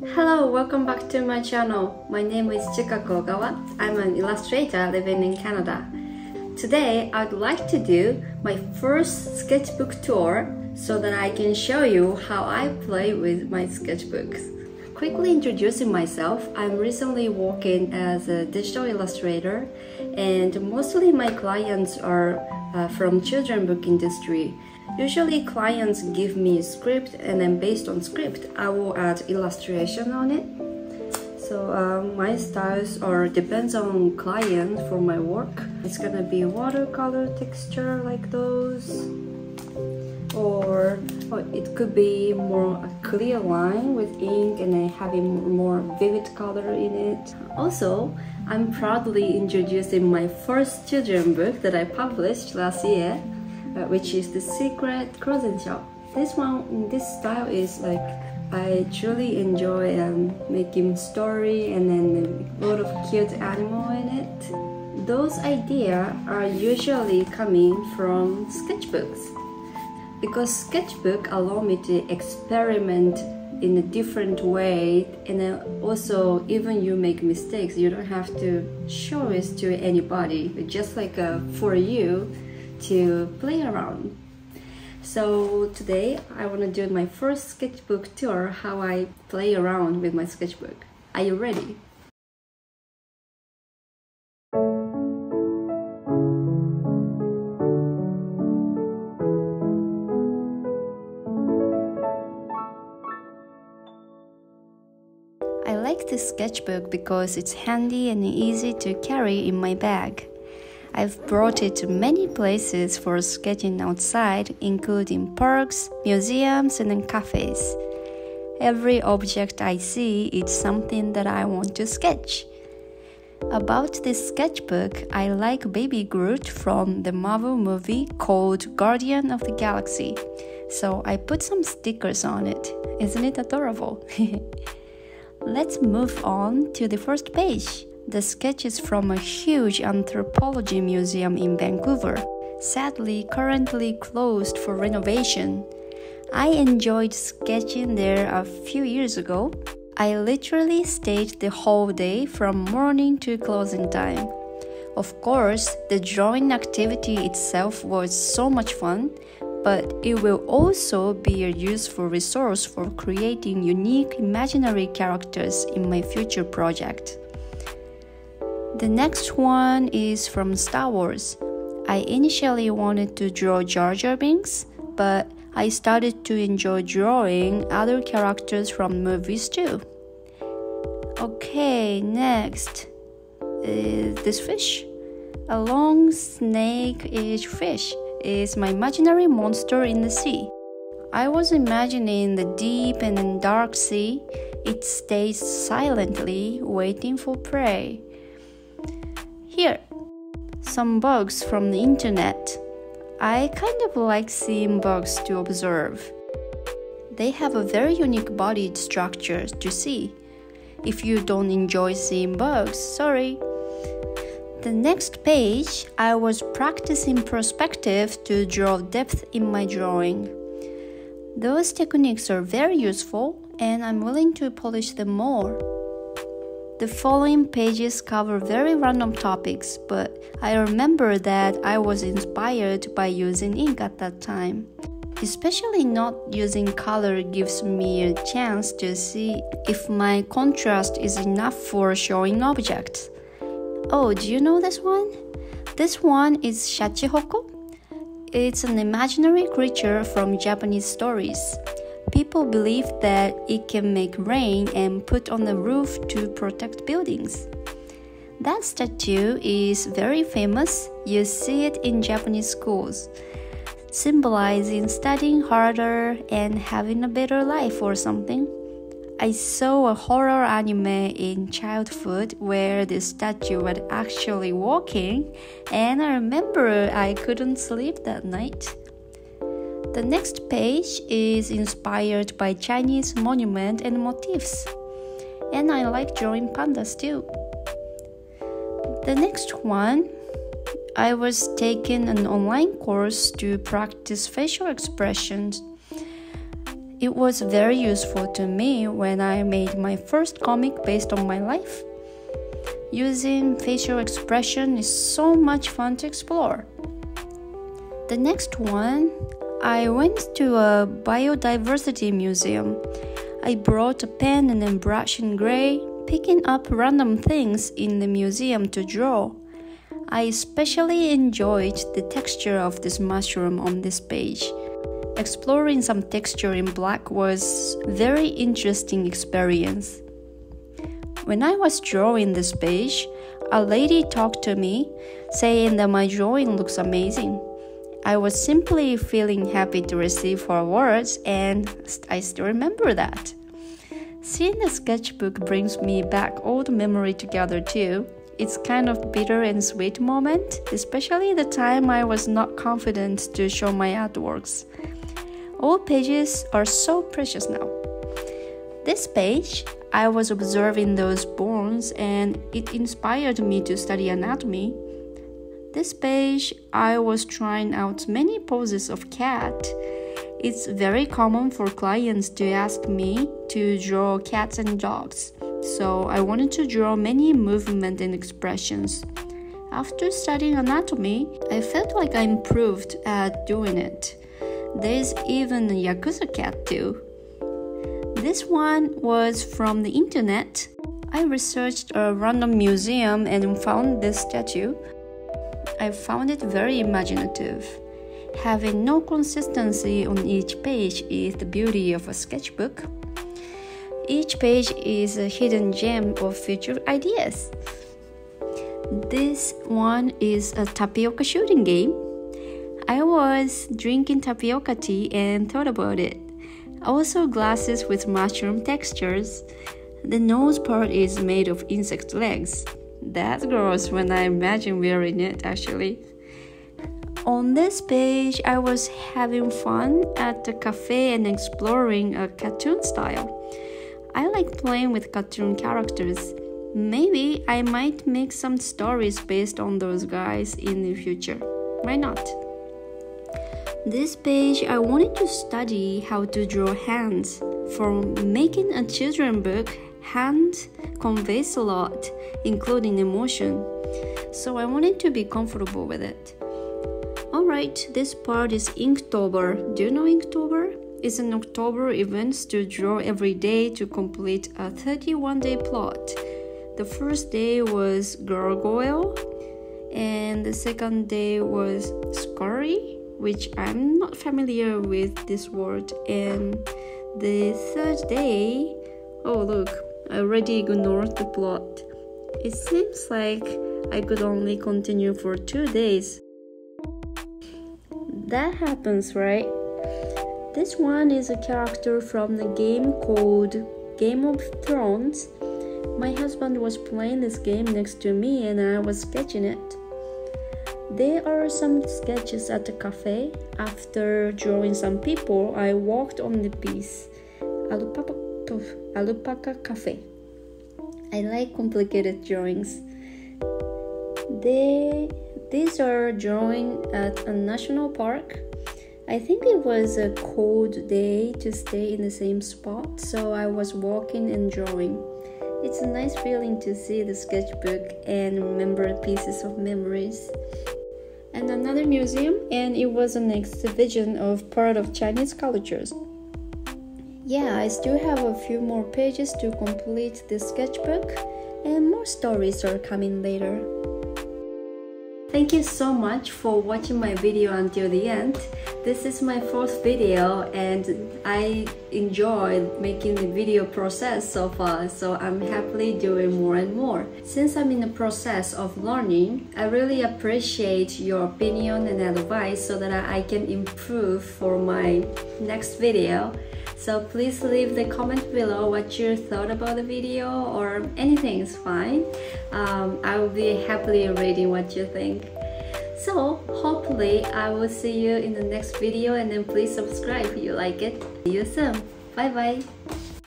Hello, welcome back to my channel. My name is Chikako Ogawa. I'm an illustrator living in Canada. Today, I'd like to do my first sketchbook tour so that I can show you how I play with my sketchbooks. Quickly introducing myself, I'm recently working as a digital illustrator and mostly my clients are from children book industry. Usually clients give me a script and then based on script I will add illustration on it. So my styles depends on client for my work. It's gonna be watercolor texture like those, or it could be more a clear line with ink and then having more vivid color in it. Also, I'm proudly introducing my first children book that I published last year, which is The Secret Clothing Shop. This style is like I truly enjoy making story and then a lot of cute animal in it. Those ideas are usually coming from sketchbooks because sketchbook allow me to experiment in a different way, and then also even you make mistakes, you don't have to show it to anybody. It's just like for you to play around. So today I want to do my first sketchbook tour, how I play around with my sketchbook. Are you ready? I like this sketchbook because it's handy and easy to carry in my bag. I've brought it to many places for sketching outside, including parks, museums, and cafes. Every object I see is something that I want to sketch. About this sketchbook, I like Baby Groot from the Marvel movie called Guardian of the Galaxy, so I put some stickers on it. Isn't it adorable? Let's move on to the first page. The sketch is from a huge anthropology museum in Vancouver, sadly currently closed for renovation. I enjoyed sketching there a few years ago. I literally stayed the whole day from morning to closing time. Of course, the drawing activity itself was so much fun, but it will also be a useful resource for creating unique imaginary characters in my future project. The next one is from Star Wars. I initially wanted to draw Jar Jar Binks, but I started to enjoy drawing other characters from movies too. Okay, next is this fish. A long snake-ish fish is my imaginary monster in the sea. I was imagining the deep and dark sea. It stays silently waiting for prey. Here, some bugs from the internet. I kind of like seeing bugs to observe. They have a very unique body structure to see. If you don't enjoy seeing bugs, sorry. The next page, I was practicing perspective to draw depth in my drawing. Those techniques are very useful and I'm willing to polish them more. The following pages cover very random topics, but I remember that I was inspired by using ink at that time. Especially not using color gives me a chance to see if my contrast is enough for showing objects. Oh, do you know this one? This one is Shachihoko. It's an imaginary creature from Japanese stories. People believe that it can make rain and put on the roof to protect buildings. That statue is very famous. You see it in Japanese schools, symbolizing studying harder and having a better life or something. I saw a horror anime in childhood where the statue was actually walking, and I remember I couldn't sleep that night. The next page is inspired by Chinese monument and motifs, and I like drawing pandas too. The next one, I was taking an online course to practice facial expressions. It was very useful to me when I made my first comic based on my life. Using facial expression is so much fun to explore. The next one, I went to a biodiversity museum. I brought a pen and a brush in gray, picking up random things in the museum to draw. I especially enjoyed the texture of this mushroom on this page. Exploring some texture in black was a very interesting experience. When I was drawing this page, a lady talked to me, saying that my drawing looks amazing. I was simply feeling happy to receive her words, and I still remember that. Seeing the sketchbook brings me back old memory together too. It's kind of bitter and sweet moment, especially the time I was not confident to show my artworks. All pages are so precious now. This page, I was observing those bones and it inspired me to study anatomy. This page, I was trying out many poses of cat. It's very common for clients to ask me to draw cats and dogs, so I wanted to draw many movements and expressions. After studying anatomy, I felt like I improved at doing it. There's even a Yakuza cat too. This one was from the internet. I researched a random museum and found this statue. I found it very imaginative. Having no consistency on each page is the beauty of a sketchbook. Each page is a hidden gem of future ideas. This one is a tapioca shooting game. I was drinking tapioca tea and thought about it. Also glasses with mushroom textures. The nose part is made of insect legs. That's gross when I imagine wearing it actually. On this page, I was having fun at the cafe and exploring a cartoon style. I like playing with cartoon characters. Maybe I might make some stories based on those guys in the future. Why not? This page, I wanted to study how to draw hands. For making a children's book, hand conveys a lot, including emotion. So I wanted to be comfortable with it. Alright, this part is Inktober. Do you know Inktober? It's an October event to draw every day to complete a 31-day plot. The first day was gargoyle, and the second day was scurry, which I'm not familiar with this word, and the third day, oh look, I already ignored the plot. It seems like I could only continue for 2 days. That happens, right? This one is a character from the game called Game of Thrones. My husband was playing this game next to me and I was sketching it. There are some sketches at the cafe. After drawing some people, I walked on the piece. Alpaca Cafe. I like complicated drawings. These are drawing at a national park. I think it was a cold day to stay in the same spot, so I was walking and drawing. It's a nice feeling to see the sketchbook and remember pieces of memories. And another museum, and it was an exhibition of part of Chinese cultures. Yeah, I still have a few more pages to complete this sketchbook, and more stories are coming later. Thank you so much for watching my video until the end. This is my fourth video and I enjoy making the video process so far, so I'm happily doing more and more. Since I'm in the process of learning, I really appreciate your opinion and advice so that I can improve for my next video. So please leave the comment below what you thought about the video, or anything is fine. I will be happily reading what you think. So hopefully I will see you in the next video, and then please subscribe if you like it. See you soon. Bye bye.